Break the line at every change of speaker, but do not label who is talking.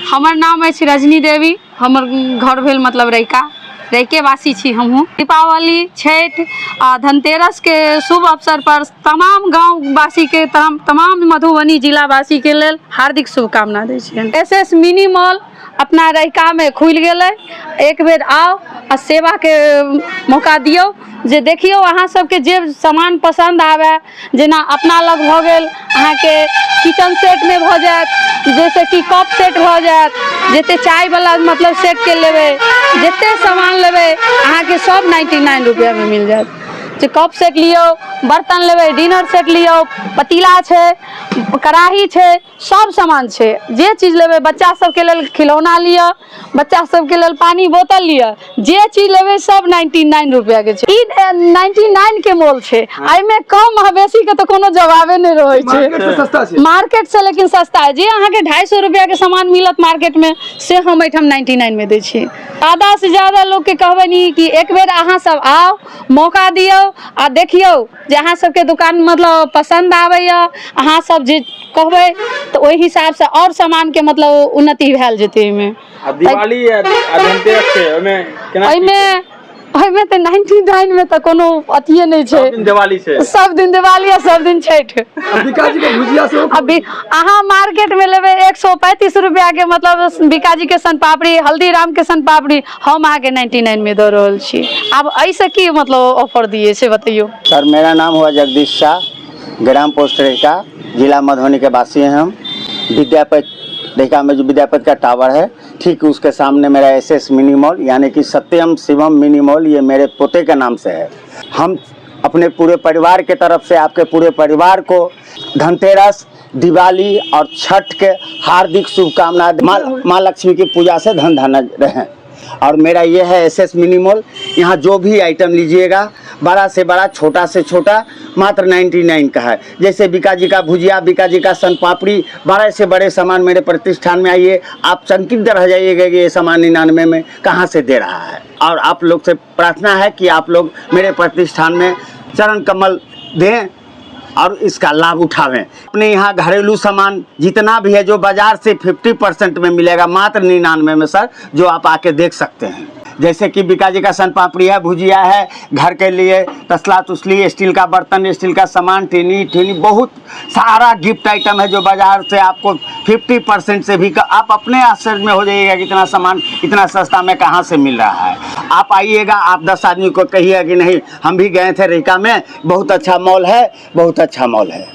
हमर नाम है रजनी देवी, हमर घर भेल मतलब रैके वासी छी हमहूँ। दीपावली, छठ आ धनतेरस के शुभ अवसर पर तमाम गाँव वासी के तमाम मधुबनी जिला वासी के लेल हार्दिक शुभकामना दै छियनि। SS मिनी मॉल अपना रैका में खुल गेलै, एक बेर आओ आ सेवा के मौका दियो, जे देखियो अहाँ सबके जे सामान पसंद आवे, जेना अपना लग भऽ गेल अहाँ के किचन सेट में भऽ जायत, जैसे कि कप सेट भऽ जायत, जते चाय वाला मतलब सेट के लेबै, जते सामान लेबै अहाँ के सब 99 रुपया में मिल जायत। जे कप सेट लियो, बर्तन लेबै, डिनर सेट लियो, पतीला छै, कढ़ाई छै, सब सामान छै, जे चीज लेबै। बच्चा सबके लेल खिलौना लिअ, बच्चा सबके लेल पानी बोतल लिअ, जे चीज लेबै सब 99 रुपया के छै। ई 99 के मोल छै, एहिमे कम आ बेसी के तो कोनो जवाबे नहीं रहे छै। मार्केट से लेकिन सस्ता है। जे अहाँ के 250 रुपया के सामान मिलत मार्केट में, से हम एठाम 99 में दै छी। ज्यादा से ज्यादा लोग के कहबनि कि एक बेर अहाँ सब आओ, मौका दियो आ देखियो जे अहाँ सबके दुकान मतलब पसंद आबैया, अहाँ सब जे कहबै तो ओहि हिसाब से और सामान के मतलब उन्नति भेल जेतै। एहिमे
दिवाली आ धनतेरस के
ओहिमे तो 99 में तो कोनो अथिये नहीं छै।
सब दिन दिवाली छै,
सब दिन दिवाली आ सब दिन छठ।
बिकाजी के भुजिया से
अभी अहाँ मार्केट में लेबै 135 रुपया के मतलब बिकाजी के सन पापड़ी, हल्दीराम के सन पापड़ी, हम अहाँ के 99 में दे रहल छी। अब ऐसे की मतलब ऑफर दिए से बताइयो।
सर मेरा नाम हुआ जगदीश शाह, ग्राम पोस्ट रैका, जिला मधुबनी के वासी हैं हम। विद्यापति रैका में जो विद्यापति का टावर है, ठीक उसके सामने मेरा SS मिनी मॉल यानी कि सत्यम शिवम मिनी मॉल, ये मेरे पोते के नाम से है। हम अपने पूरे परिवार के तरफ से आपके पूरे परिवार को धनतेरस, दिवाली और छठ के हार्दिक शुभकामनाएं। माँ लक्ष्मी की पूजा से धन धन रहें। और मेरा ये है SS मिनी मॉल, यहाँ जो भी आइटम लीजिएगा, बड़ा से बड़ा, छोटा से छोटा, मात्र 99 का है। जैसे बिकाजी का भुजिया, बिकाजी का सन पापड़ी, बड़े से बड़े सामान मेरे प्रतिष्ठान में आइए, आप चकित रह जाइएगा कि ये सामान 99 में कहाँ से दे रहा है। और आप लोग से प्रार्थना है कि आप लोग मेरे प्रतिष्ठान में चरण कमल दें और इसका लाभ उठावें। अपने यहाँ घरेलू सामान जितना भी है जो बाजार से 50% में मिलेगा, मात्र 99 में सर, जो आप आके देख सकते हैं। जैसे कि बिकाजी का सन पापड़ी है, भुजिया है, घर के लिए तसला तुसली, स्टील का बर्तन, स्टील का सामान, टीनी, बहुत सारा गिफ्ट आइटम है जो बाजार से आपको 50% से भी आप अपने आश्चर्य में हो जाइएगा कि इतना सामान इतना सस्ता में कहाँ से मिल रहा है। आप आइएगा, आप 10 आदमी को कहिएगा कि नहीं हम भी गए थे रैका में, बहुत अच्छा मॉल है, बहुत अच्छा मॉल है।